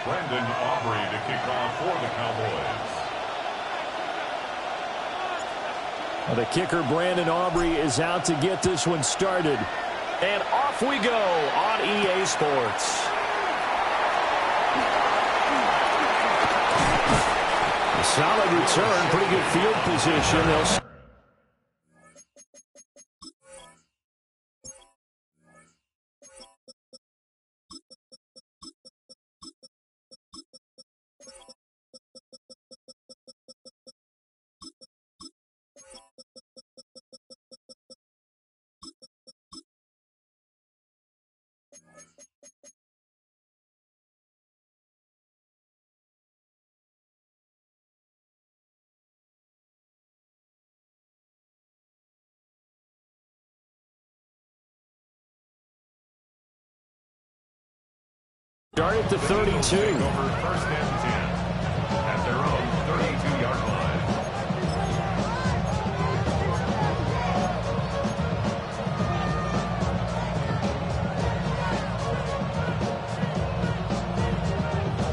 Brandon Aubrey to kick off for the Cowboys. Well, the kicker, Brandon Aubrey, is out to get this one started. And off we go on EA Sports. A solid return, pretty good field position. They'll start at the 32. Over first and 10 at their own 32-yard line.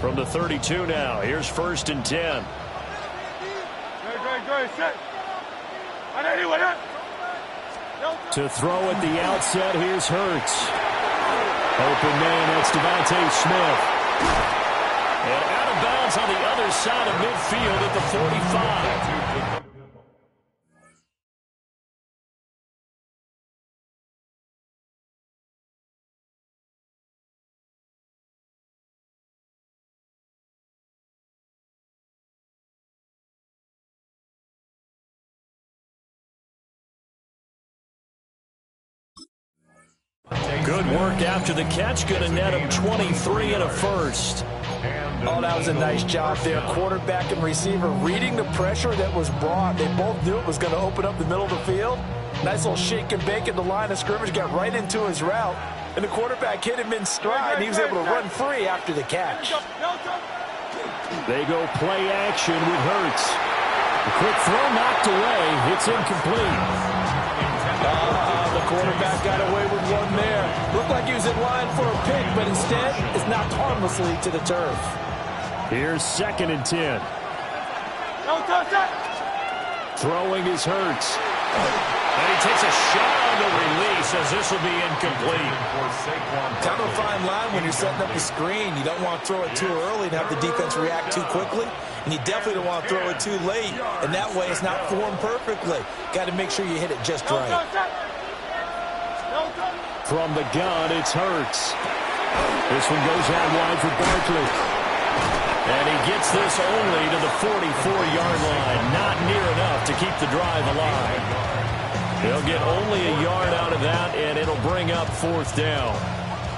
From the 32 now, here's first and 10. To throw at the outset, here's Hurts. Open man, that's Devontae Smith. And out of bounds on the other side of midfield at the 45. Good work after the catch. Going to net him 23 and a first. Oh, that was a nice job there. Quarterback and receiver reading the pressure that was brought. They both knew it was going to open up the middle of the field. Nice little shake and bake at the line of scrimmage. Got right into his route. And the quarterback hit him in stride, and he was able to run free after the catch. They go play action with Hurts. The quick throw knocked away. It's incomplete. The quarterback got away with one there. Looked like he was in line for a pick, but instead is knocked harmlessly to the turf. Here's second and 10. Throwing is Hurts. And he takes a shot on the release as this will be incomplete. Kind of a fine line when you're setting up the screen. You don't want to throw it too early and have the defense react too quickly. And you definitely don't want to throw it too late. And that way it's not formed perfectly. Got to make sure you hit it just right. From the gun, it's Hurts. This one goes out wide for Barkley. And he gets this only to the 44-yard line. Not near enough to keep the drive alive. They'll get only a yard out of that, and it'll bring up fourth down.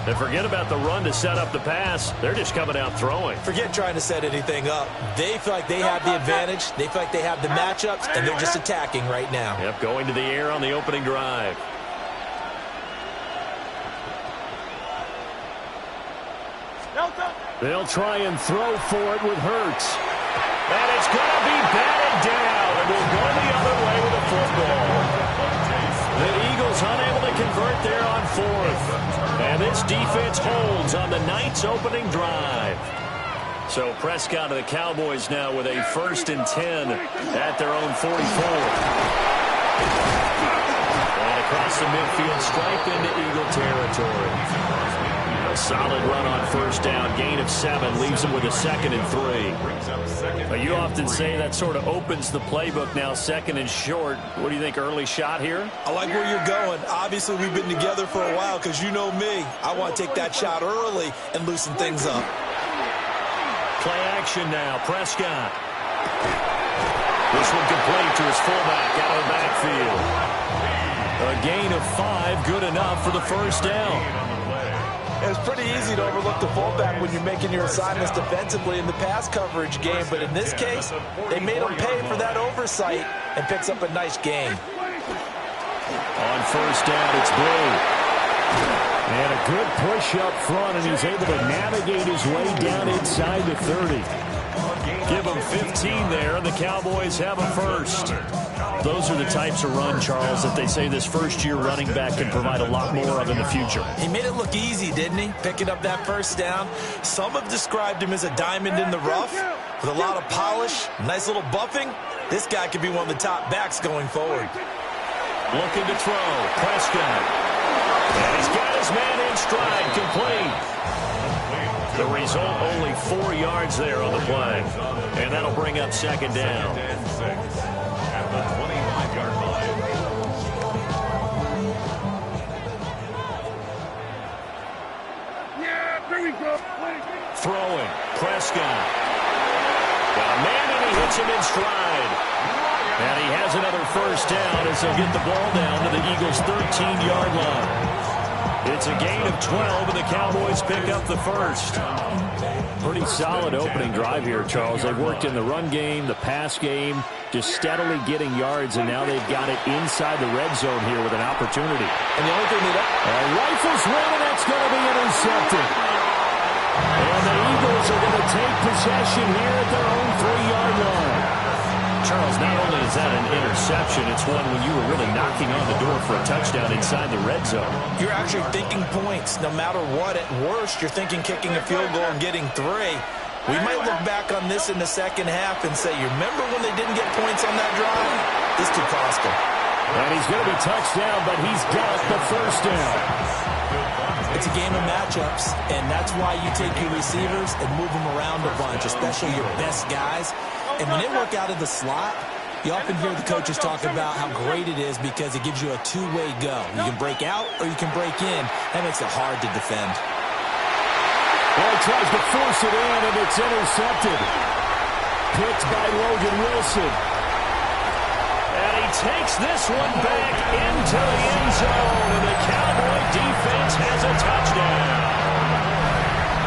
And forget about the run to set up the pass. They're just coming out throwing. Forget trying to set anything up. They feel like they have the advantage. They feel like they have the matchups, and they're just attacking right now. Yep, going to the air on the opening drive. They'll try and throw for it with Hurts. And it's going to be batted down. And we'll go the other way with a football. The Eagles unable to convert there on fourth. And this defense holds on the Knights' opening drive. So Prescott of the Cowboys now with a first and 10 at their own 44. And across the midfield stripe into Eagle territory. A solid run on first down. Gain of 7 leaves them with a second and 3. You often say that sort of opens the playbook now, second and short. What do you think, early shot here? I like where you're going. Obviously, we've been together for a while because you know me. I want to take that shot early and loosen things up. Play action now. Prescott. This one complete to his fullback out of the backfield. A gain of 5, good enough for the first down. It's pretty easy to overlook the fullback when you're making your assignments defensively in the pass coverage game, but in this case, they made him pay for that oversight and picks up a nice gain. On first down, it's Blue. And a good push up front, and he's able to navigate his way down inside the 30. Give him 15 there, and the Cowboys have a first. Those are the types of run, Charles, that they say this first-year running back can provide a lot more of in the future. He made it look easy, didn't he? Picking up that first down. Some have described him as a diamond in the rough with a lot of polish, nice little buffing. This guy could be one of the top backs going forward. Looking to throw. Prescott. And he's got his man in stride, complete. The result, only 4 yards there on the play. And that'll bring up second down. And 6 at the 25-yard line. Yeah, there we go. Throwing. Prescott. Got a man and he hits him in stride. And he has another first down as they'll get the ball down to the Eagles' 13-yard line. It's a gain of 12, and the Cowboys pick up the first. Pretty solid opening drive here, Charles. They've worked in the run game, the pass game, just steadily getting yards, and now they've got it inside the red zone here with an opportunity. And the only thing rifles one, and that's going to be intercepted. And the Eagles are going to take possession here at their own 3-yard line. Charles, not only is that an interception, it's one when you were really knocking on the door for a touchdown inside the red zone. you're actually thinking points. No matter what, at worst, you're thinking kicking a field goal and getting 3. We might look back on this in the second half and say, you remember when they didn't get points on that drive? This could cost them. And he's going to be touched down, but he's got the first down. It's a game of matchups, and that's why you take your receivers and move them around a bunch, especially your best guys. And when they work out of the slot, you often hear the coaches talk about how great it is because it gives you a two-way go. You can break out or you can break in. That makes it hard to defend. Well, he tries to force it in, and it's intercepted. Picked by Logan Wilson. And he takes this one back into the end zone, and the Cowboy defense has a touchdown.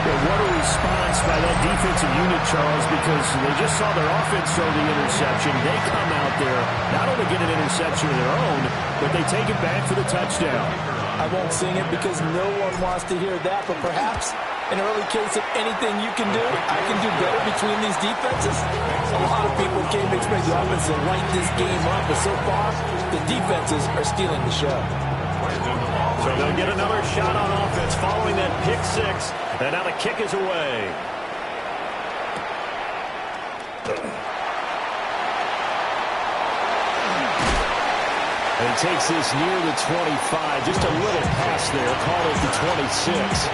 Well, what a response by that defensive unit, Charles, because they just saw their offense throw the interception. They come out there, not only get an interception of their own, but they take it back for the touchdown. I won't sing it because no one wants to hear that, but perhaps an early case of anything you can do, I can do better between these defenses. A lot of people came to expect the offense to light this game up, but so far, the defenses are stealing the show. So they'll get another shot on offense following that pick 6. And now the kick is away. And he takes this near the 25. Just a little pass there. Call it the 26.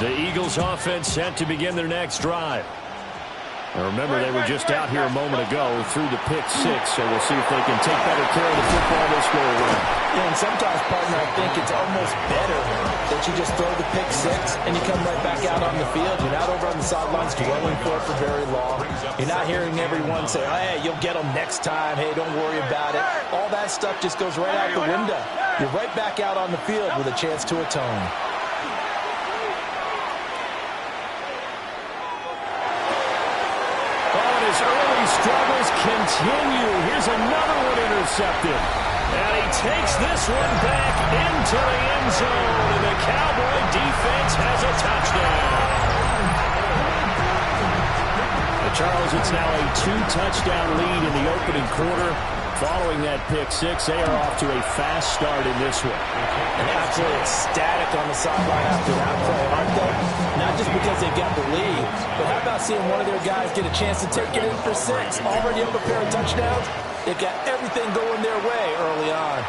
The Eagles offense set to begin their next drive. Now remember, they were just out here a moment ago through the pick 6, so we'll see if they can take better care of the football this go around. Yeah, and sometimes, partner, I think it's almost better that you just throw the pick 6 and you come right back out on the field. You're not over on the sidelines dwelling for it for very long. You're not hearing everyone say, hey, you'll get them next time. Hey, don't worry about it. All that stuff just goes right out the window. You're right back out on the field with a chance to atone. His early struggles continue. Here's another one intercepted. And he takes this one back into the end zone. And the Cowboy defense has a touchdown. Charles, it's now a 2-touchdown lead in the opening quarter. Following that pick 6, they are off to a fast start in this one. And absolutely ecstatic on the sideline after that play, aren't they? Not just because they got the lead, but how about seeing one of their guys get a chance to take it in for 6? Already up a pair of touchdowns. They've got everything going their way early on.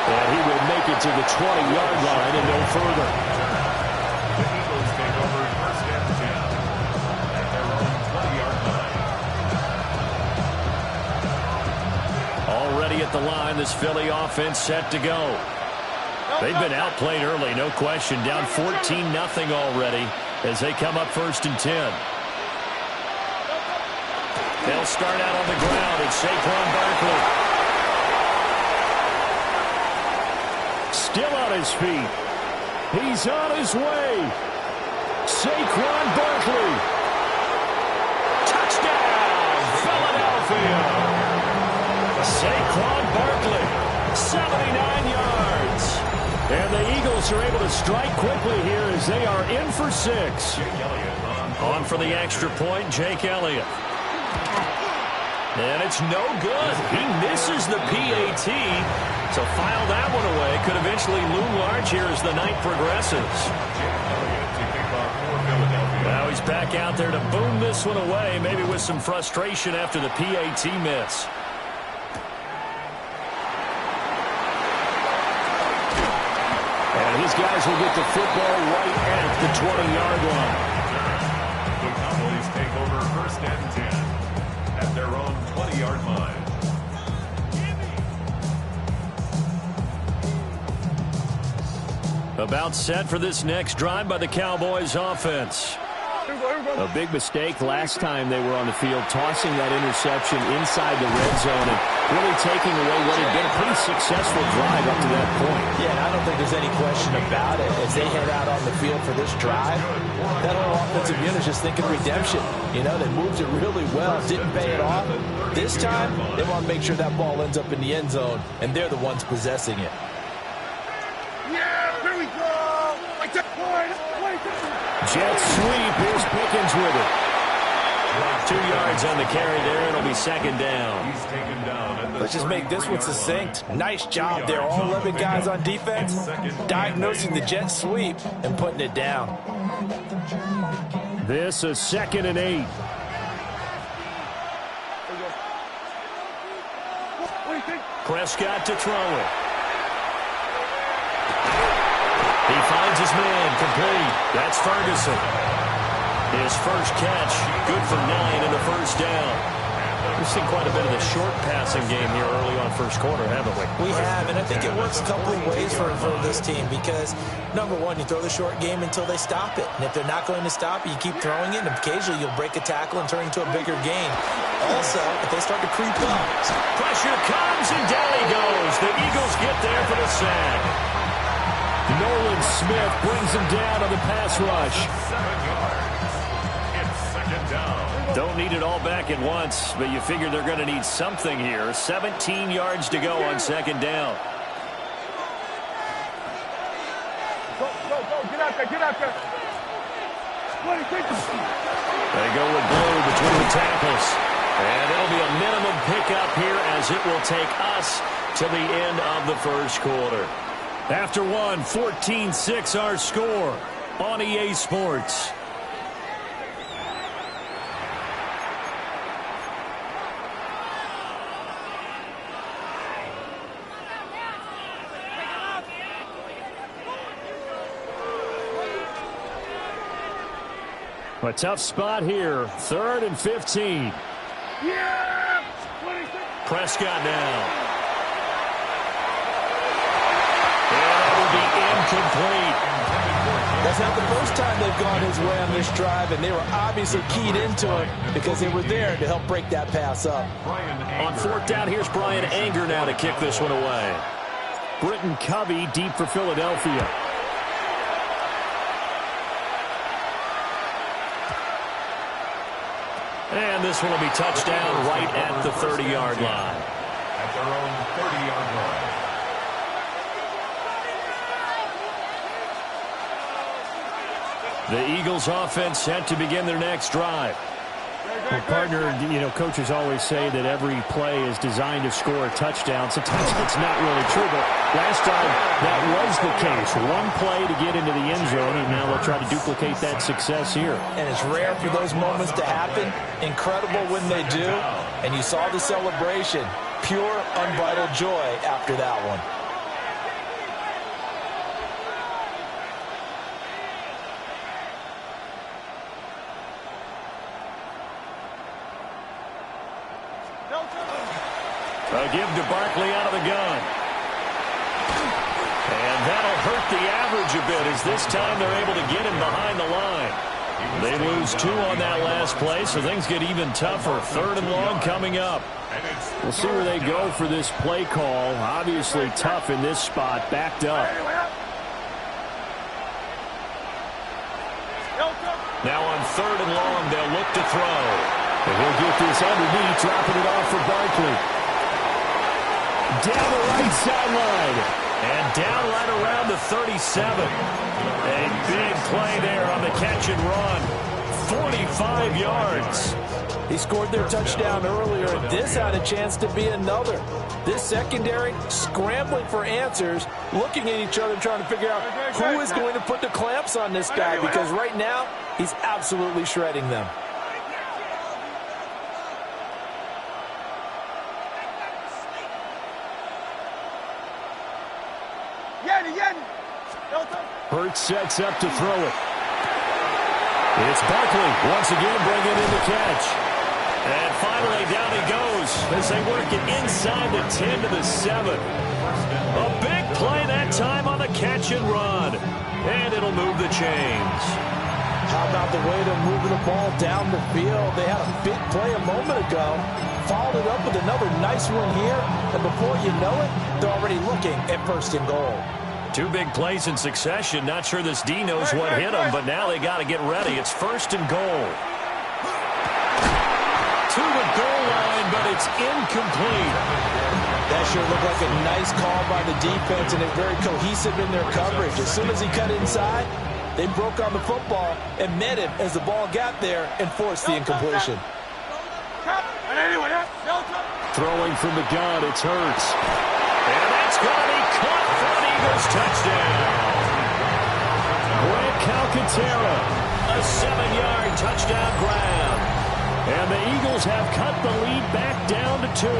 And he will make it to the 20-yard line and no further. The Eagles take over first and 10 at their own 20-yard line. Already at the line, this Philly offense set to go. They've been outplayed early, no question. Down 14-0 already as they come up first and 10. They'll start out on the ground. It's Saquon Barkley. Still on his feet. He's on his way. Saquon Barkley. Touchdown, Philadelphia. Saquon Barkley, 79 yards. And the Eagles are able to strike quickly here as they are in for 6. On for the extra point, Jake Elliott. And it's no good. He misses the PAT. So file that one away. Could eventually loom large here as the night progresses. Now he's back out there to boom this one away, maybe with some frustration after the PAT miss. And his guys will get the football right at the 20-yard line. The Cowboys take over 1st and 10 at their own 20-yard line. About set for this next drive by the Cowboys offense. A big mistake last time they were on the field, tossing that interception inside the red zone and really taking away what had been a pretty successful drive up to that point. Yeah, and I don't think there's any question about it. As they head out on the field for this drive, that whole offensive unit is just thinking redemption. You know, they moved it really well, didn't pay it off. This time, they want to make sure that ball ends up in the end zone, and they're the ones possessing it. Jet sweep. Here's Pickens with it. 2 yards on the carry there. It'll be 2nd down. He's taken down. Let's just make this one succinct. Nice job there. All 11 guys on defense diagnosing the jet sweep and putting it down. This is 2nd and 8. Prescott to throw it. He finds his man complete. That's Ferguson. His first catch, good for 9 in the 1st down. We've seen quite a bit of the short passing game here early on 1st quarter, haven't we? We have, and I think it works a couple of ways for this team because, number one, you throw the short game until they stop it. And if they're not going to stop it, you keep throwing it, and occasionally you'll break a tackle and turn into a bigger gain. Also, if they start to creep up. Pressure comes, and down he goes. The Eagles get there for the sack. Nolan Smith brings him down on the pass rush. 7 yards. It's 2nd down. Don't need it all back at once, but you figure they're going to need something here. 17 yards to go on 2nd down. Go, get out there, get out there. They go with Blue between the tackles. And it'll be a minimum pickup here as it will take us to the end of the 1st quarter. After one, 14-6 our score on EA Sports. A tough spot here. 3rd and 15. Prescott now. Incomplete. That's not the first time they've gone his way on this drive, and they were obviously keyed into it because they were there to help break that pass up. On 4th down, here's Brian Anger now to kick this one away. Britton Covey deep for Philadelphia. And this one will be touchdown right at the 30-yard line. At their own 30-yard line. The Eagles offense set to begin their next drive. Well, partner, you know, coaches always say that every play is designed to score a touchdown. Sometimes it's not really true, but last time that was the case. One play to get into the end zone, and now they'll try to duplicate that success here. And it's rare for those moments to happen. Incredible when they do. And you saw the celebration. Pure, unbridled joy after that one. A give to Barkley out of the gun. And that'll hurt the average a bit as this time they're able to get him behind the line. They lose 2 on that last play, so things get even tougher. 3rd and long coming up. We'll see where they go for this play call. Obviously tough in this spot, backed up. Now on 3rd and long, they'll look to throw. And he'll get this underneath, dropping it off for Barkley. down the right sideline. And down right around the 37. A big play there on the catch and run. 45 yards. He scored their touchdown earlier, and this had a chance to be another. This secondary scrambling for answers, looking at each other, trying to figure out who is going to put the clamps on this guy, because right now he's absolutely shredding them. Hurts sets up to throw it. It's Barkley once again bringing in the catch. And finally down he goes as they work it inside the 10 to the 7. A big play that time on the catch and run. And it'll move the chains. How about the way they're moving the ball down the field? They had a big play a moment ago. Followed it up with another nice one here. And before you know it, they're already looking at first and goal. Two big plays in succession. Not sure this D knows what hit them, but now they got to get ready. It's first and goal. To the goal line, but it's incomplete. That sure looked like a nice call by the defense, and it's very cohesive in their coverage. As soon as he cut inside, they broke on the football and met him as the ball got there and forced the incompletion. Throwing from the gun, it's Hurts. And that's going to be caught for an Eagles touchdown. Greg Calcaterra, a 7-yard touchdown grab. And the Eagles have cut the lead back down to 2.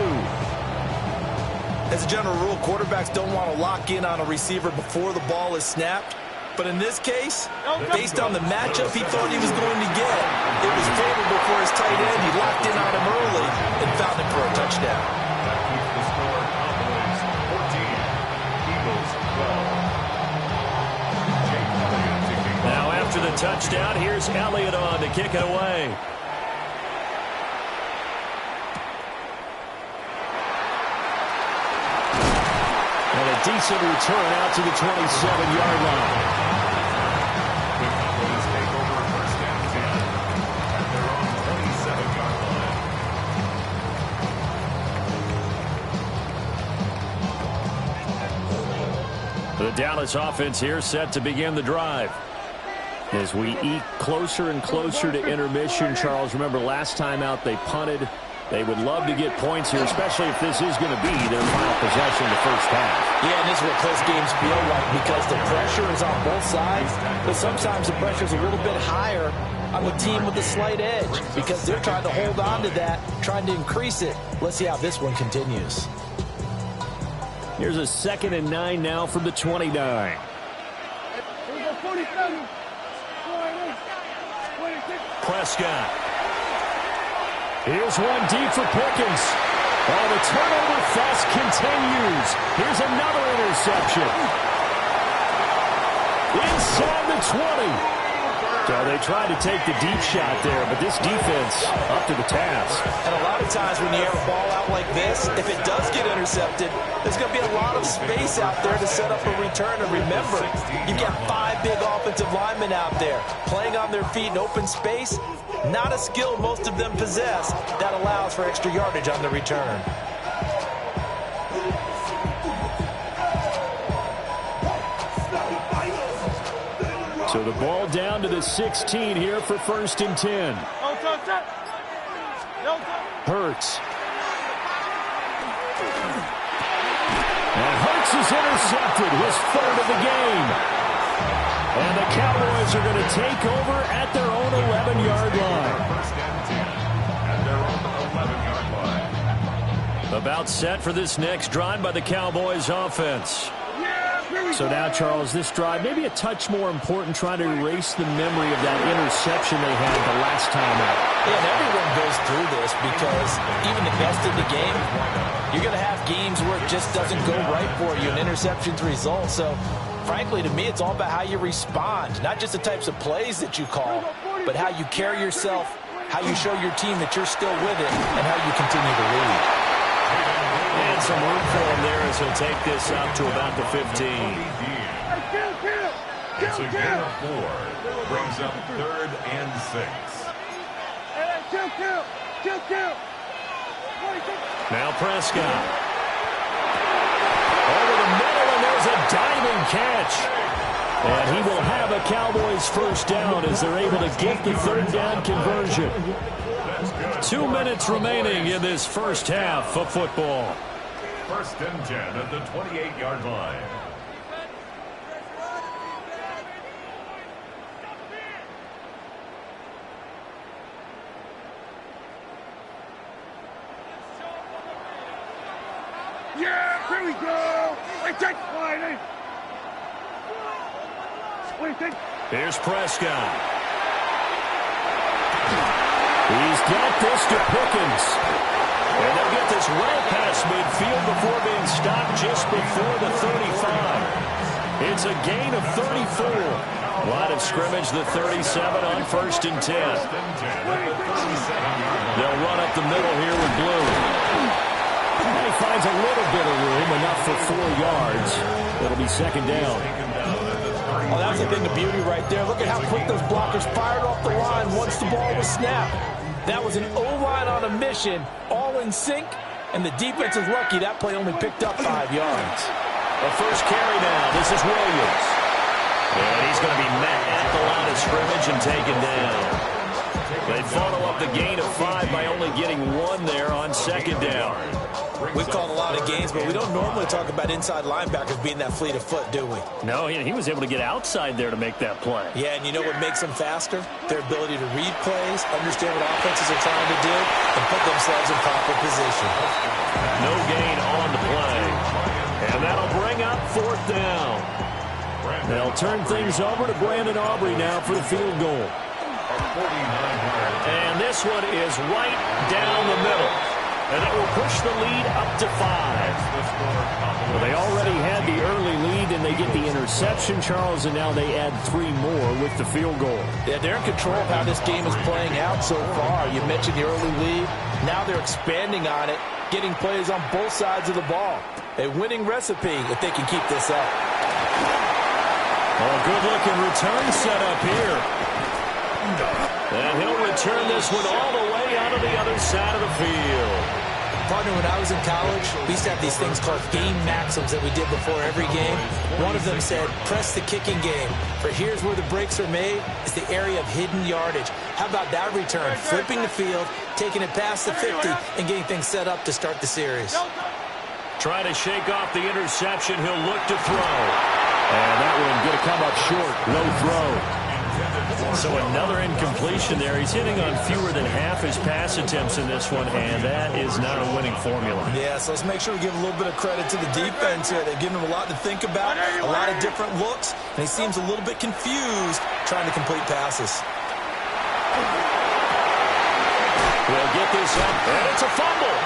As a general rule, quarterbacks don't want to lock in on a receiver before the ball is snapped. But in this case, based on the matchup he thought he was going to get, it was favorable for his tight end. He locked in on him early and found him for a touchdown. That keeps the score Cowboys 14. Eagles 12. Now after the touchdown, here's Elliott on to kick it away. And a decent return out to the 27-yard line. The Cowboys take over first and 10 at their own 27-yard line. The Dallas offense here set to begin the drive. As we eke closer and closer to intermission, Charles, remember last time out they punted. They would love to get points here, especially if this is going to be their final possession of the first half. Yeah, and this is what close games feel like because the pressure is on both sides, but sometimes the pressure is a little bit higher on the team with the slight edge because they're trying to hold on to that, trying to increase it. Let's see how this one continues. Here's a 2nd and 9 now from the 29. Prescott. Here's one deep for Pickens. Oh, the turnover fest continues. Here's another interception. Inside the 20. So they tried to take the deep shot there, but this defense up to the task. And a lot of times when you air a ball out like this, if it does get intercepted, there's going to be a lot of space out there to set up a return. And remember, you've got 5 big offensive linemen out there playing on their feet in open space. Not a skill most of them possess that allows for extra yardage on the return. So the ball down to the 16 here for first and 10. Hurts. And Hurts is intercepted, his 3rd of the game. And the Cowboys are going to take over at their own 11-yard line. First and 10 at their own 11-yard line. About set for this next drive by the Cowboys offense. So now, Charles, this drive maybe a touch more important, trying to erase the memory of that interception they had the last time out. Yeah, and everyone goes through this because even the best in the game, you're going to have games where it just doesn't go right for you, and interceptions result. So, frankly, to me, it's all about how you respond, not just the types of plays that you call, but how you carry yourself, how you show your team that you're still with it, and how you continue to lead. And some room for him there as he'll take this up to about the 15. It's a gain of 4. Brings up 3rd and 6. Now Prescott. the middle, and there's a diving catch. And he will have a Cowboys first down as they're able to get the third down conversion. 2 minutes remaining in this first half of football. 1st and 10 at the 28-yard line. Yeah, here we go. Wait, take Whitey. Here's Prescott. He's got this to Pickens. And they'll get this well past midfield before being stopped just before the 35. It's a gain of 34. Line of scrimmage, the 37 on 1st and 10. They'll run up the middle here with Blue. And he finds a little bit of room, enough for 4 yards. It'll be 2nd down. Oh, that's the thing, the beauty right there. Look at how quick those blockers fired off the line once the ball was snapped. That was an O-line on a mission, all in sync, and the defense is lucky that play only picked up 5 yards. The first carry now. This is Williams. And he's going to be met at the line of scrimmage and taken down. They follow up the gain of 5 by only getting 1 there on 2nd down. We've called a lot of games, but we don't normally talk about inside linebackers being that fleet of foot, do we? No, he was able to get outside there to make that play. Yeah, and you know what makes them faster? Their ability to read plays, understand what offenses are trying to do, and put themselves in proper position. No gain on the play. And that'll bring up 4th down. They'll turn things over to Brandon Aubrey now for the field goal. And this one is right down the middle. And it will push the lead up to 5. Well, they already had the early lead, and they get the interception, Charles, and now they add 3 more with the field goal. Yeah, they're in control of how this game is playing out so far. You mentioned the early lead. Now they're expanding on it, getting plays on both sides of the ball. A winning recipe if they can keep this up. Oh, good-looking return set up here. And he'll return this one all the way out of the other side of the field. Partner, when I was in college, we used to have these things called game maxims that we did before every game. One of them said, press the kicking game. For here's where the breaks are made. It's the area of hidden yardage. How about that return? Flipping the field, taking it past the 50, and getting things set up to start the series. Trying to shake off the interception. He'll look to throw. And that one going to come up short. Low throw. So another incompletion there. He's hitting on fewer than half his pass attempts in this one, and that is not a winning formula. Yeah, so let's make sure we give a little bit of credit to the defense here. They're giving him a lot to think about, a lot of different looks, and he seems a little bit confused trying to complete passes. We'll get this up, and it's a fumble.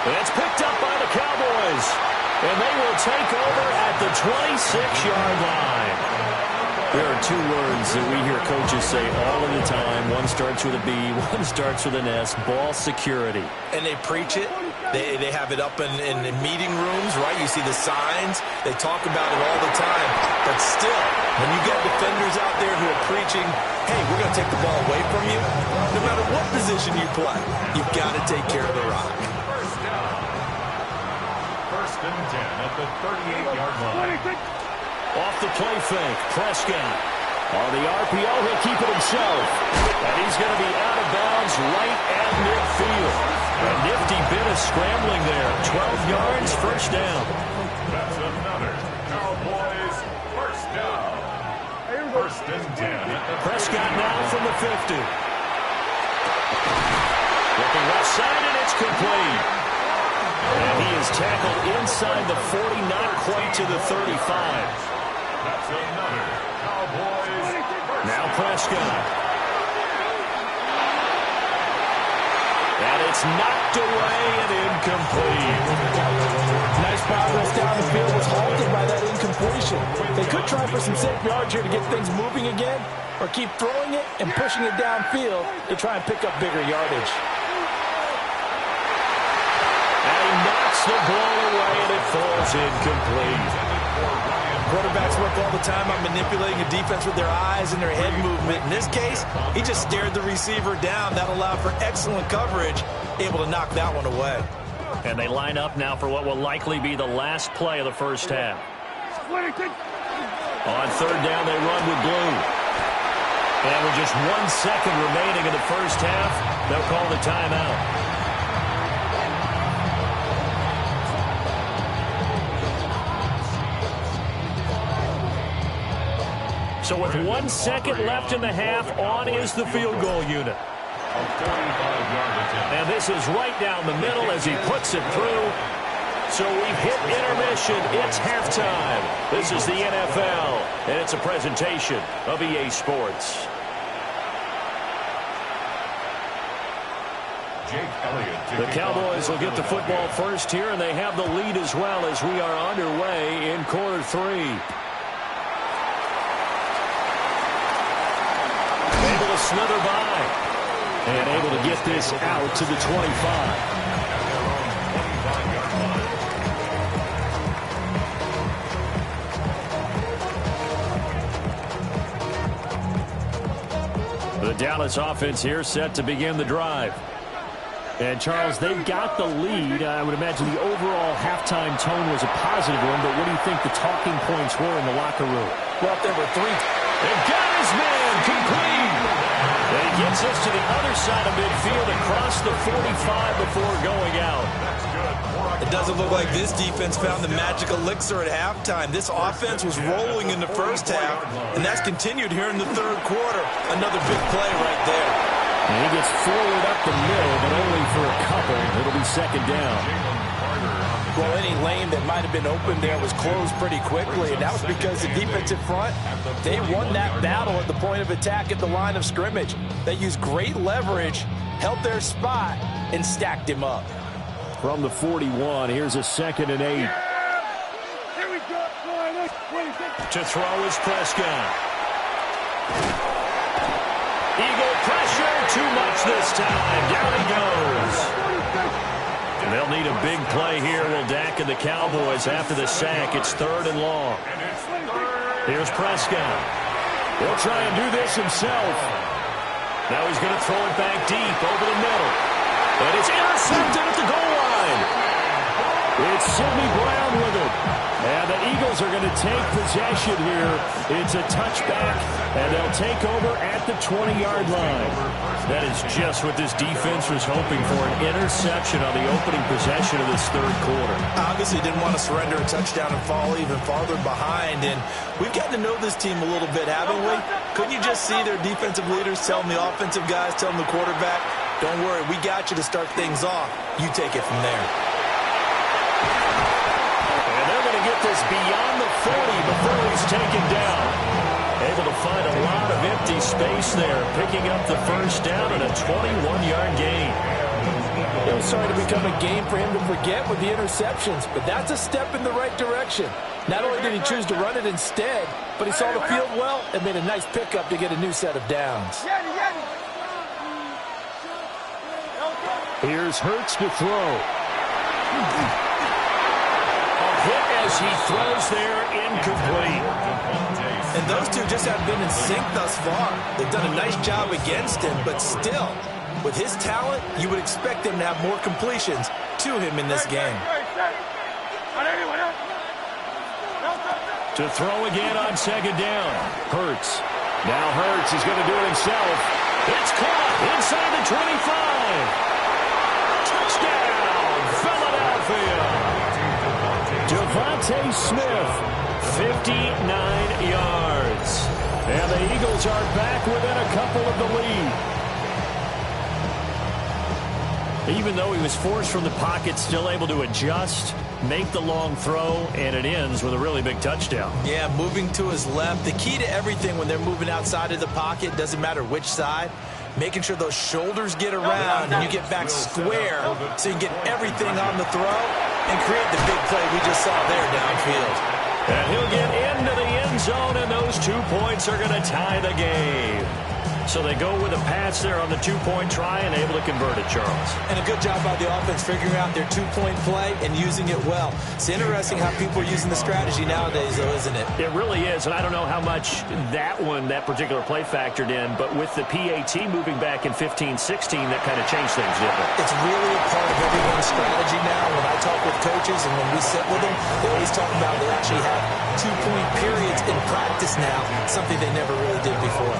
And it's picked up by the Cowboys, and they will take over at the 26-yard line. There are 2 words that we hear coaches say all of the time. One starts with a B, one starts with an S, ball security. And they preach it. They have it up in meeting rooms, right? You see the signs. They talk about it all the time. But still, when you get defenders out there who are preaching, hey, we're going to take the ball away from you, no matter what position you play, you've got to take care of the rock. 1st and 10 at the 38-yard line. Off the play fake, Prescott. On the RPO, he'll keep it himself. And he's going to be out of bounds right at midfield. A nifty bit of scrambling there. 12 yards, first down. That's another Cowboys first down. 1st and 10. Prescott now from the 50. Looking left side, and it's complete. And he is tackled inside the 40, not quite to the 35. That's another Cowboys first. Now Prescott. And it's knocked away and incomplete. Nice progress down the field, was halted by that incompletion. They could try for some safe yards here to get things moving again, or keep throwing it and pushing it downfield to try and pick up bigger yardage. And he knocks the ball away, and it falls incomplete. Quarterbacks work all the time on manipulating a defense with their eyes and their head movement. In this case, he just stared the receiver down. That allowed for excellent coverage, able to knock that one away. And they line up now for what will likely be the last play of the first half. On third down, they run with blue. And with just 1 second remaining in the first half, they'll call the timeout. So with 1 second left in the half, on is the field goal unit. And this is right down the middle as he puts it through. So we've hit intermission. It's halftime. This is the NFL, and it's a presentation of EA Sports. The Cowboys will get the football first here, and they have the lead as well as we are underway in quarter 3. Able to slither by and able to get this out to the 25. The Dallas offense here set to begin the drive. And, Charles, they've got the lead. I would imagine the overall halftime tone was a positive one, but what do you think the talking points were in the locker room? Well, there were 3. They've got his man complete. And he gets us to the other side of midfield across the 45 before going out. It doesn't look like this defense found the magic elixir at halftime. This offense was rolling in the first half, and that's continued here in the third quarter. Another big play right there. And he gets forward up the middle, but only for a couple. It'll be second down. Well, any lane that might have been open there was closed pretty quickly, and that was because the defensive front, they won that battle at the point of attack at the line of scrimmage. They used great leverage, held their spot, and stacked him up. From the 41, here's a 2nd and 8. To throw is Prescott. Eagle pressure, too much this time. Down he goes. And they'll need a big play here, will Dak and the Cowboys after the sack. It's 3rd and long. Here's Prescott. He'll try and do this himself. Now he's going to throw it back deep over the middle. And it's intercepted at the goal line. It's Sidney Brown with it. And the Eagles are going to take possession here. It's a touchback, and they'll take over at the 20-yard line. That is just what this defense was hoping for, an interception on the opening possession of this third quarter. Obviously didn't want to surrender a touchdown and fall even farther behind, and we've gotten to know this team a little bit, haven't we? Couldn't you just see their defensive leaders telling the offensive guys, telling the quarterback, don't worry, we got you to start things off. You take it from there. And they're going to get this beyond the 40 before he's taken down. Able to find a lot of empty space there, picking up the first down and a 21-yard gain. It was starting to become a game for him to forget with the interceptions, but that's a step in the right direction. Not only did he choose to run it instead, but he saw the field well and made a nice pickup to get a new set of downs. Here's Hurts to throw. A hit as he throws there, incomplete. And those two just haven't been in sync thus far. They've done a nice job against him, but still, with his talent, you would expect them to have more completions to him in this game. To throw again on second down. Hurts. Now Hurts is going to do it himself. It's caught inside the 25. Touchdown, Philadelphia. Devontae Smith, 59 yards. And the Eagles are back within a couple of the lead. Even though he was forced from the pocket, still able to adjust, make the long throw, and it ends with a really big touchdown. Yeah, moving to his left. The key to everything when they're moving outside of the pocket, doesn't matter which side, making sure those shoulders get around and you get back square so you get everything on the throw and create the big play we just saw there downfield. And he'll get into the end zone, and those 2 points are going to tie the game. So they go with a pass there on the two-point try and able to convert it, Charles. And a good job by the offense figuring out their two-point play and using it well. It's interesting how people are using the strategy nowadays, though, isn't it? It really is, and I don't know how much that particular play factored in, but with the PAT moving back in 15-16, that kind of changed things, didn't it? It's really a part of everyone's strategy now. When I talk with coaches and when we sit with them, they always talk about they actually have two-point periods in practice now, something they never really did before.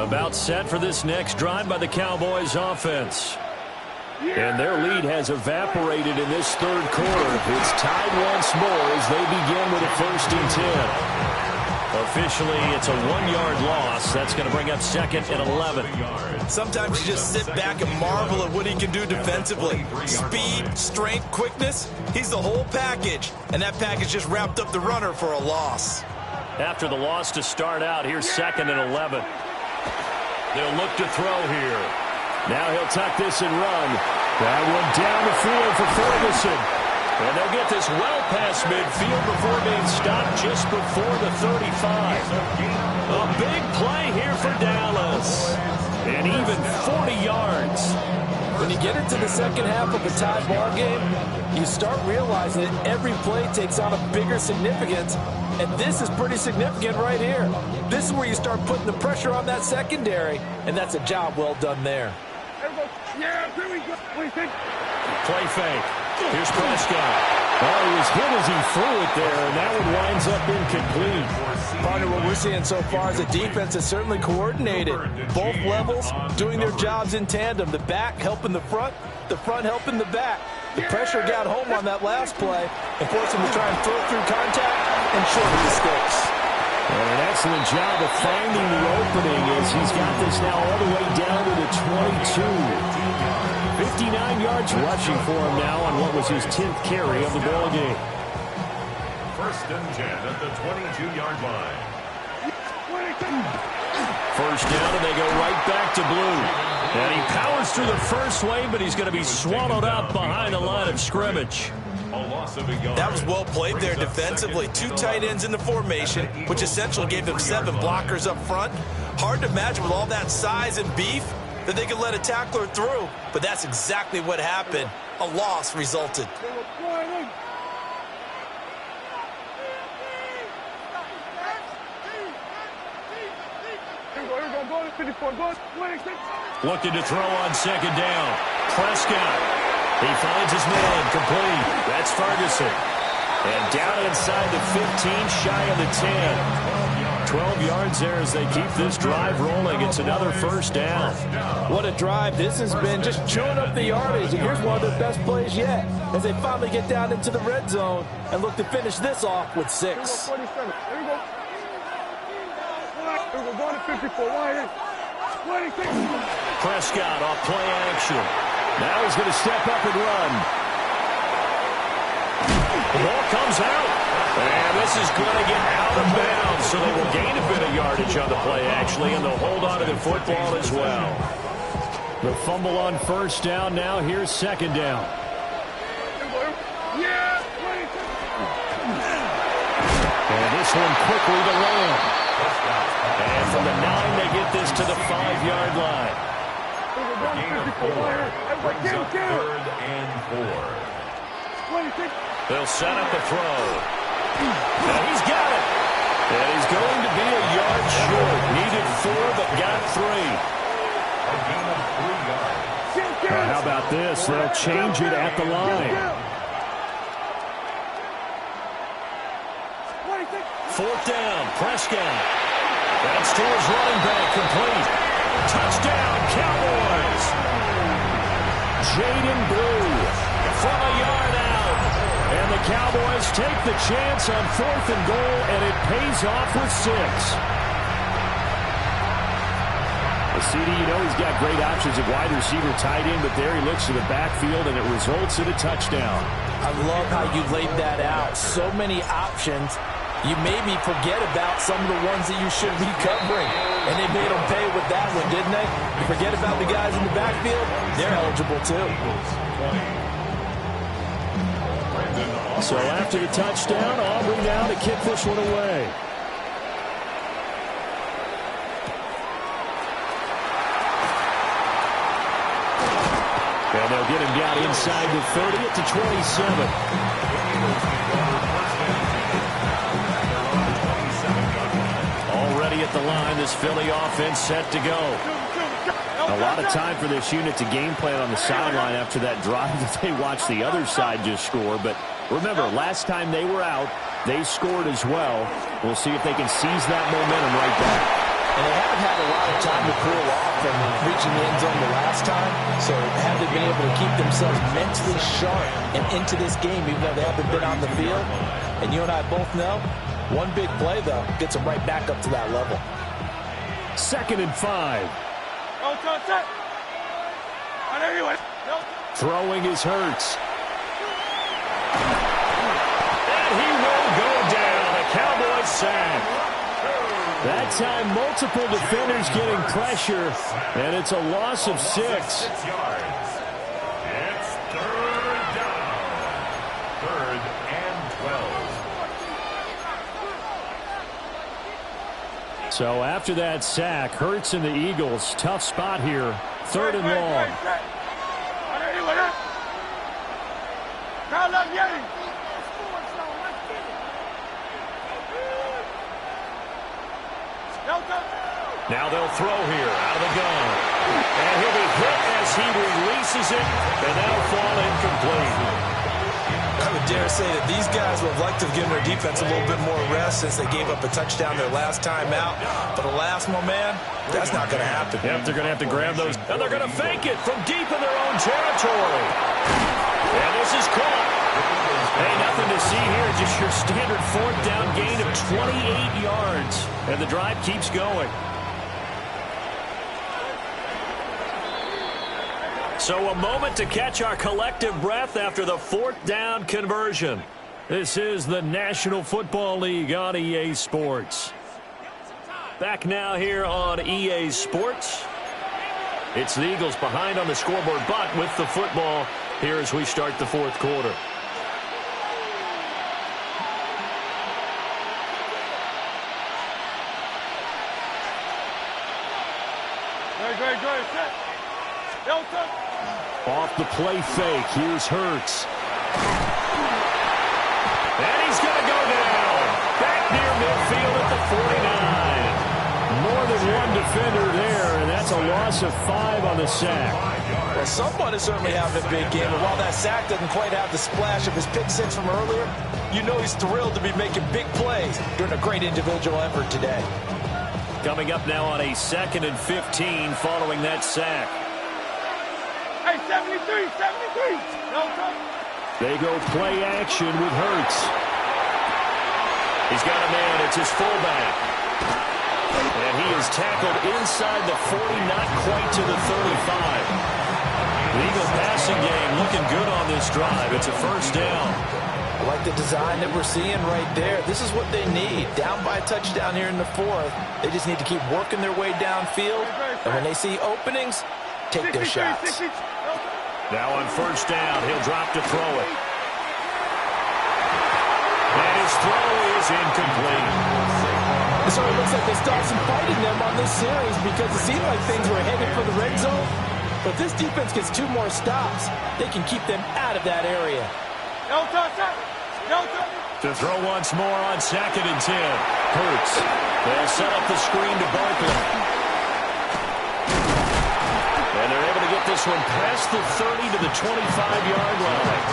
About set for this next drive by the Cowboys offense. And their lead has evaporated in this third quarter. It's tied once more as they begin with a 1st and 10. Officially, it's a 1-yard loss. That's going to bring up 2nd and 11. Sometimes you just sit back and marvel at what he can do defensively. Speed, strength, quickness, he's the whole package. And that package just wrapped up the runner for a loss. After the loss to start out, here's 2nd and 11. They'll look to throw here. Now he'll tuck this and run. That one down the field for Ferguson. And they'll get this well past midfield before being stopped just before the 35. A big play here for Dallas. And even 40 yards. When you get into the second half of a tie ball game, you start realizing that every play takes on a bigger significance. And this is pretty significant right here. This is where you start putting the pressure on that secondary, and that's a job well done there. Yeah, here we go. What do you think? Play fake. Here's Prescott. Oh, he was hit as he threw it there, and that one winds up incomplete. Partner, what we're seeing so far is a defense is certainly coordinated. Both levels doing their jobs in tandem. The back helping the front helping the back. The pressure got home on that last play and forced him to try and throw through contact and shorten the sticks. An excellent job of finding the opening as he's got this now all the way down to the 22. 59 yards rushing for him now on what was his 10th carry of the ball game. 1st and 10 at the 22-yard line. 1st down, and they go right back to Blue. And he powers through the first wave, but he's going to be swallowed up behind the line of scrimmage. A loss of a yard. That was well played there defensively. 2 tight ends in the formation, which essentially gave them 7 blockers up front. Hard to imagine with all that size and beef that they could let a tackler through, but that's exactly what happened. A loss resulted. Looking to throw on 2nd down. Prescott. He finds his man complete. That's Ferguson. And down inside the 15, shy of the 10. 12 yards there as they keep this drive rolling. It's another 1st down. What a drive this has been, just chewing up the yardage. And here's one of their best plays yet as they finally get down into the red zone and look to finish this off with 6. Here we go. We're going to 54. 26. Prescott off play action. Now he's going to step up and run. The ball comes out. And this is going to get out of bounds. So they will gain a bit of yardage on the play, actually, and they'll hold on to the football as well. The fumble on 1st down. Now here's 2nd down. And this one quickly to Lamb. And from the 9, they get this to the 5-yard line. Brings up 3rd and 4. They'll set up the throw. And he's got it. And he's going to be a yard short. Needed 4, but got 3. A gain of 3 yards. Now, how about this? They'll change it at the line. 4th down, Prescott. That's to his running back, complete. Touchdown, Cowboys. Jaden Blue from a yard out. And the Cowboys take the chance on 4th and goal, and it pays off with 6. CD, you know he's got great options at wide receiver, tight end, but there he looks to the backfield, and it results in a touchdown. I love how you laid that out. So many options. You maybe forget about some of the ones that you should be covering. And they made them pay with that one, didn't they? You forget about the guys in the backfield, they're eligible too. So after the touchdown, Aubrey now to kick this one away. And they'll get him down inside the 30 at the 27. Already at the line, this Philly offense set to go. A lot of time for this unit to game plan on the sideline after that drive that they watched the other side just score. But remember, last time they were out, they scored as well. We'll see if they can seize that momentum right back. And they haven't had a lot of time to cool off from reaching the end zone the last time. So have they been able to keep themselves mentally sharp and into this game even though they haven't been on the field? And you and I both know, one big play, though, gets them right back up to that level. 2nd and 5. Throwing is Hurts. And he will go down. A Cowboys sack. That time, multiple defenders getting pressure, and it's a loss of 6. 6 yards. It's 3rd down. 3rd and 12. So after that sack, Hurts and the Eagles, tough spot here. 3rd and long. Now they'll throw here out of the gun. And he'll be hit as he releases it, and that'll fall incomplete. I would dare say that these guys would have liked to have given their defense a little bit more rest since they gave up a touchdown their last time out. But alas, my man, that's not going to happen. Yep, they're going to have to grab those, and they're going to fake it from deep in their own territory. And this is caught. Hey, nothing to see here, just your standard 4th down gain of 28 yards. And the drive keeps going. So a moment to catch our collective breath after the 4th down conversion. This is the National Football League on EA Sports. Back now here on EA Sports. It's the Eagles behind on the scoreboard, but with the football here as we start the 4th quarter. Off the play fake, here's Hurts. And he's going to go down. Back near midfield at the 49. More than one defender there, and that's a loss of 5 on the sack. Well, someone is certainly having a big game, and while that sack doesn't quite have the splash of his pick 6 from earlier, you know he's thrilled to be making big plays during a great individual effort today. Coming up now on a 2nd and 15 following that sack. Hey, 73, 73. No, they go play action with Hurts. He's got a man. It's his fullback. And he is tackled inside the 40, not quite to the 35. The Eagle passing game looking good on this drive. It's a 1st down. I like the design that we're seeing right there. This is what they need. Down by a touchdown here in the 4th. They just need to keep working their way downfield. And when they see openings, take their shots. Now on 1st down, he'll drop to throw it. And his throw is incomplete. It sort of looks like they stopped some fighting them on this series because it seemed like things were headed for the red zone. But this defense gets 2 more stops. They can keep them out of that area. To throw once more on 2nd and 10. Hurts. They'll set up the screen to Barkley. And they're able to get this one past the 30 to the 25-yard line.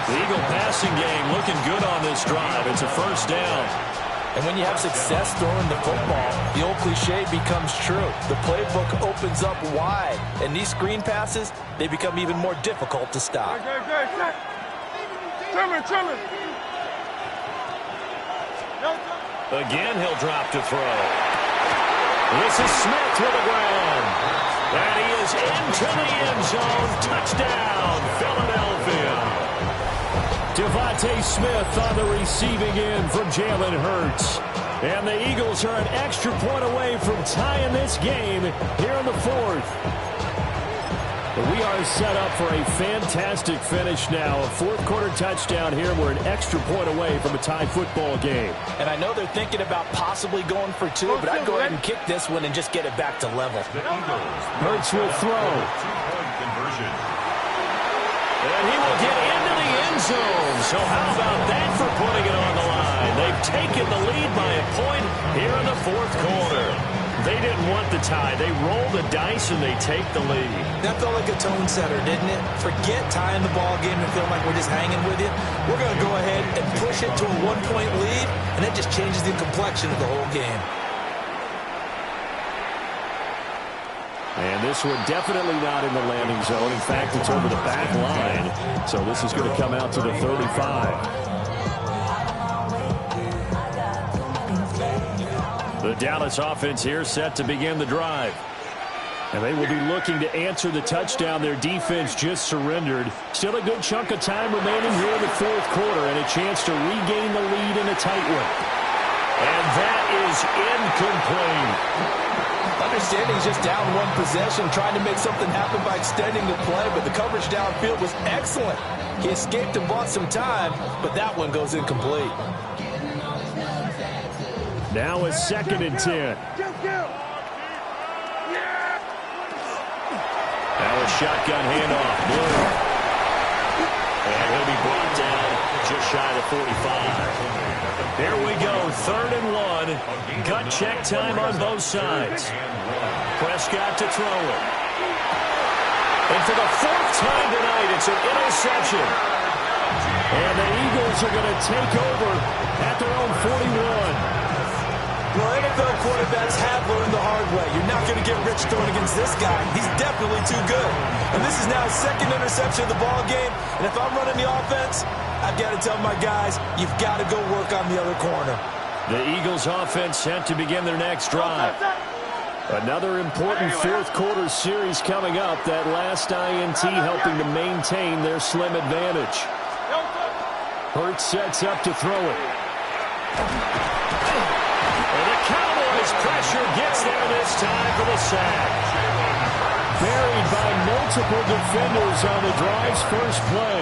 The Eagle passing game looking good on this drive. It's a 1st down. And when you have success throwing the football, the old cliche becomes true. The playbook opens up wide. And these screen passes, they become even more difficult to stop. Again, he'll drop to throw. This is Smith with the ground. And he is into the end zone. Touchdown, Philadelphia. Devontae Smith on the receiving end from Jalen Hurts. And the Eagles are an extra point away from tying this game here in the 4th. We are set up for a fantastic finish now. A fourth-quarter touchdown here. We're an extra point away from a tie football game. And I know they're thinking about possibly going for two, but I'd go ahead and kick this one and just get it back to level. Hurts will throw. Two-point conversion. And he will get into the end zone. So how about that for putting it on the line? They've taken the lead by a point here in the fourth quarter. They didn't want the tie. They roll the dice and they take the lead. That felt like a tone setter, didn't it? Forget tying the ball game and feeling like we're just hanging with you. We're going to go ahead and push it to a one-point lead, and that just changes the complexion of the whole game. And this one definitely not in the landing zone. In fact, it's over the back line. So this is going to come out to the 35. The Dallas offense here set to begin the drive. And they will be looking to answer the touchdown their defense just surrendered. Still a good chunk of time remaining here in the fourth quarter and a chance to regain the lead in a tight one. And that is incomplete. Understanding he's just down one possession, trying to make something happen by extending the play, but the coverage downfield was excellent. He escaped and bought some time, but that one goes incomplete. Now a 2nd and 10. Now a shotgun handoff. Blue. And he'll be brought down just shy of the 45. Here we go, 3rd and 1. Gut check time on both sides. Prescott to throw it. And for the 4th time tonight, it's an interception. And the Eagles are going to take over at their own 41. Well, NFL quarterbacks have learned the hard way. You're not going to get rich throwing against this guy. He's definitely too good. And this is now his 2nd interception of the ball game. And if I'm running the offense, I've got to tell my guys, you've got to go work on the other corner. The Eagles offense set to begin their next drive. Another important fourth quarter series coming up. That last INT helping to maintain their slim advantage. Hurts sets up to throw it. Cowboys pressure gets there this time for the sack. Buried by multiple defenders on the drive's first play.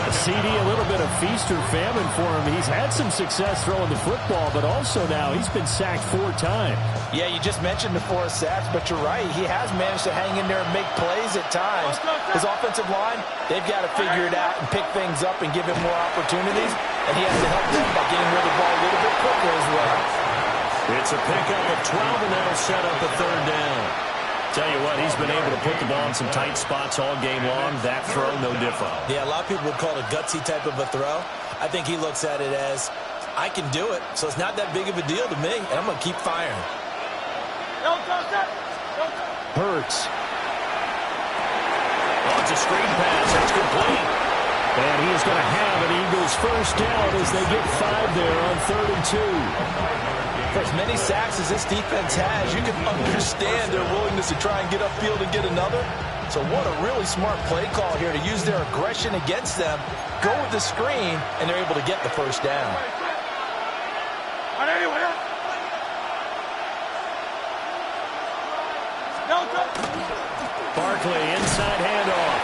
A CD, a little bit of feast or famine for him. He's had some success throwing the football, but also now he's been sacked 4 times. Yeah, you just mentioned the 4 sacks, but you're right. He has managed to hang in there and make plays at times. His offensive line, they've got to figure it out and pick things up and give him more opportunities. And he has to help them by getting rid of the ball a little bit quicker as well. It's a pickup of 12, and that'll set up a 3rd down. Tell you what, he's been able to put the ball in some tight spots all game long. That throw, no different. Yeah, a lot of people would call it a gutsy type of a throw. I think he looks at it as, I can do it, so it's not that big of a deal to me, and I'm going to keep firing. Hurts. Oh, it's a screen pass. That's complete. And he is going to have an Eagles first down as they get 5 there on 3rd and 2. For as many sacks as this defense has, you can understand their willingness to try and get upfield and get another. So what a really smart play call here to use their aggression against them, go with the screen, and they're able to get the first down. Barkley, inside handoff.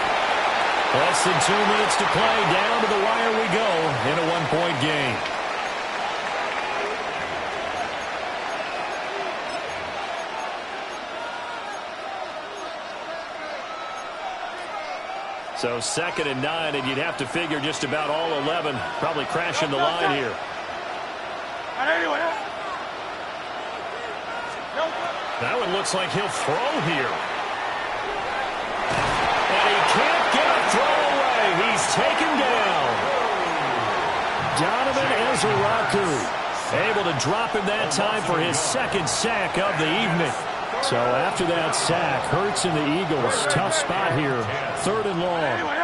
Less than 2 minutes to play. Down to the wire we go in a 1-point game. So 2nd and 9, and you'd have to figure just about all 11 probably crashing the line here. That one looks like he'll throw here. And he can't get a throw away. He's taken down. Donovan Ezeraku able to drop him that time for his 2nd sack of the evening. So after that sack, Hurts and the Eagles, tough spot here. 3rd and long.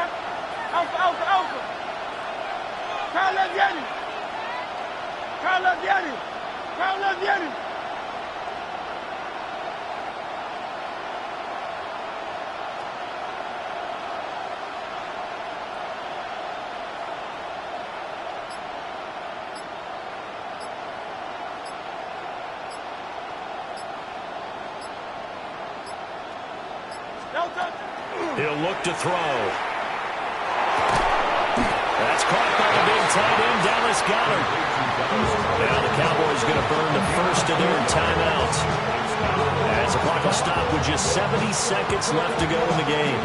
He'll look to throw. That's caught by the big tight end, Dallas Goedert. Now the Cowboys going to burn the first of their timeouts. As the clock will stop with just 70 seconds left to go in the game.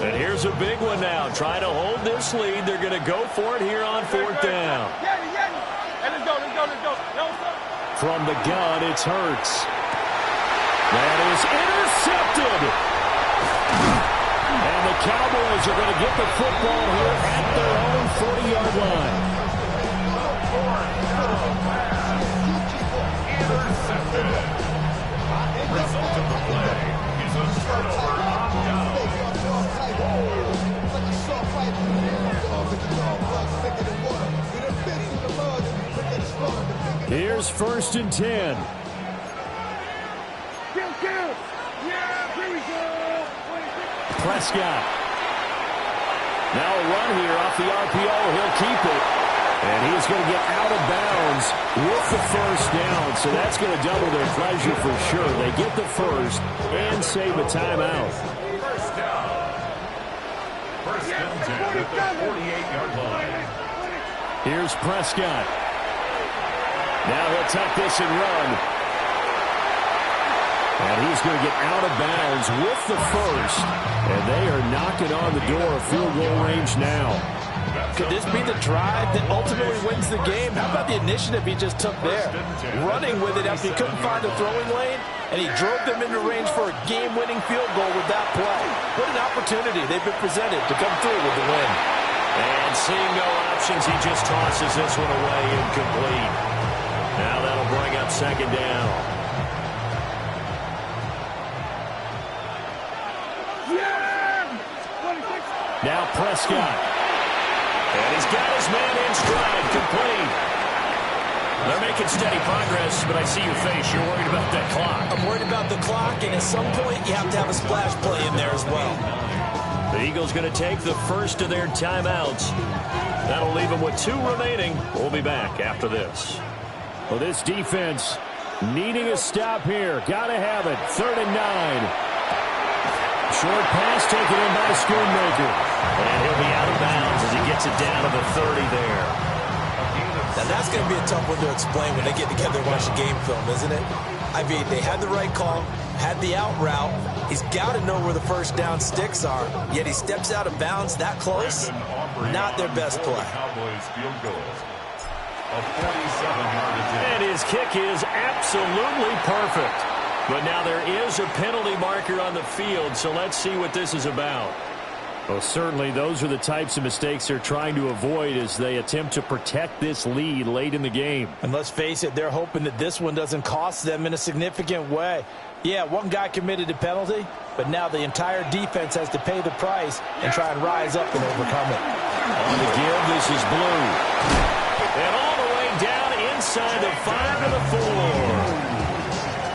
And here's a big one now. Trying to hold this lead. They're going to go for it here on fourth down. From the gun, it's Hurts. That is intercepted. And the Cowboys are going to get the football here at their own 40-yard line. Intercepted. Result of the play is a turnover on down. Here's 1st and 10. Prescott. Now a run here off the RPO. He'll keep it. And he's going to get out of bounds with the first down. So that's going to double their pleasure for sure. They get the first and save a timeout. First down. First and 10 at the 48-yard line. Here's Prescott. Now he'll tuck this and run. And he's going to get out of bounds with the first. And they are knocking on the door of field goal range now. Could this be the drive that ultimately wins the game? How about the initiative he just took there? Running with it after he couldn't find a throwing lane, and he drove them into range for a game-winning field goal with that play. What an opportunity they've been presented to come through with the win. And seeing no options, he just tosses this one away incomplete. Now that'll bring up second down. Now Prescott. And he's got his man in stride, complete. They're making steady progress, but I see your face. You're worried about that clock. I'm worried about the clock, and at some point you have to have a splash play in there as well. The Eagles going to take the first of their timeouts. That'll leave them with 2 remaining. We'll be back after this. Well, this defense needing a stop here. Got to have it. 3rd and 9. Short pass taken in by Schoonmaker. And he'll be out of bounds as he gets it down to the 30 there. Now that's going to be a tough one to explain when they get together and watch the game film, isn't it? I mean, they had the right call, had the out route. He's got to know where the first down sticks are, yet he steps out of bounds that close. Not their best play. Cowboys field goal. A 47-yard attempt. And his kick is absolutely perfect. But now there is a penalty marker on the field, so let's see what this is about. Well, certainly those are the types of mistakes they're trying to avoid as they attempt to protect this lead late in the game. And let's face it, they're hoping that this one doesn't cost them in a significant way. Yeah, one guy committed a penalty, but now the entire defense has to pay the price and try and rise up and overcome it. On the give, this is Blue. And all the way down inside the 5 to the 4.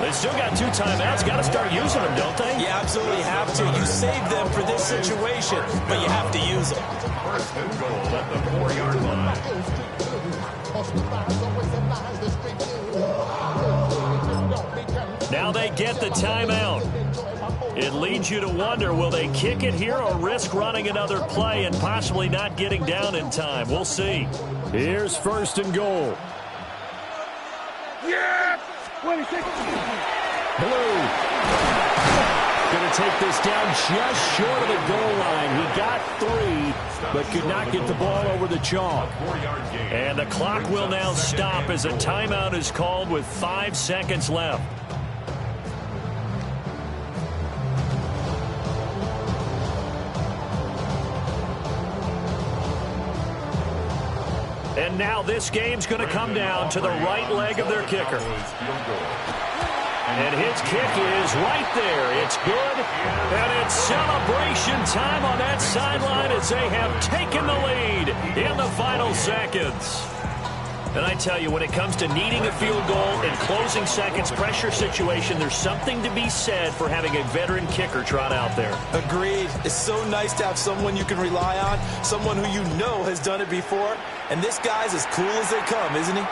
They still got 2 timeouts. Got to start using them, don't they? You absolutely have to. You save them for this situation, but you have to use them. First and goal at the 4-yard line. Now they get the timeout. It leads you to wonder, will they kick it here or risk running another play and possibly not getting down in time? We'll see. Here's 1st and goal. Yeah! 26. Blue. Going to take this down just short of the goal line. He got 3, but could not get the ball over the chalk. And the clock will now stop as a timeout is called with 5 seconds left. And now this game's going to come down to the right leg of their kicker. And his kick is right there. It's good. And it's celebration time on that sideline as they have taken the lead in the final seconds. And I tell you, when it comes to needing a field goal in closing seconds, pressure situation, there's something to be said for having a veteran kicker trot out there. Agreed. It's so nice to have someone you can rely on, someone who you know has done it before. And this guy's as cool as they come, isn't he?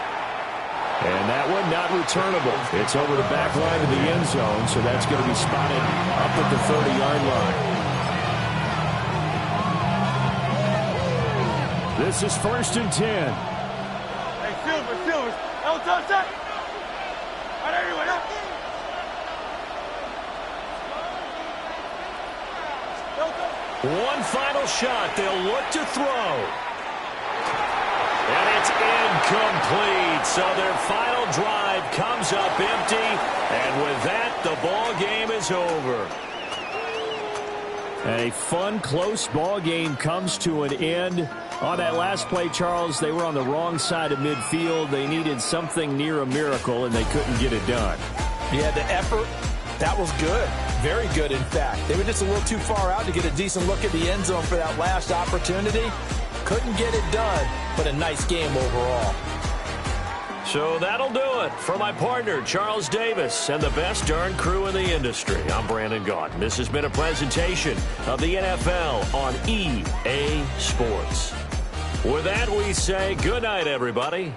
And that one not returnable. It's over the back line of the end zone, so that's going to be spotted up at the 30-yard line. This is 1st and 10. Hey, Silver. Don't touch that. Right everywhere. One final shot. They'll look to throw. And it's incomplete. So their final drive comes up empty. And with that, the ball game is over. A fun, close ball game comes to an end. On that last play, Charles, they were on the wrong side of midfield. They needed something near a miracle, and they couldn't get it done. Yeah, the effort, that was good. Very good, in fact. They were just a little too far out to get a decent look at the end zone for that last opportunity. Couldn't get it done, but a nice game overall. So that'll do it for my partner, Charles Davis, and the best darn crew in the industry. I'm Brandon Gaudin. This has been a presentation of the NFL on EA Sports. With that, we say good night, everybody.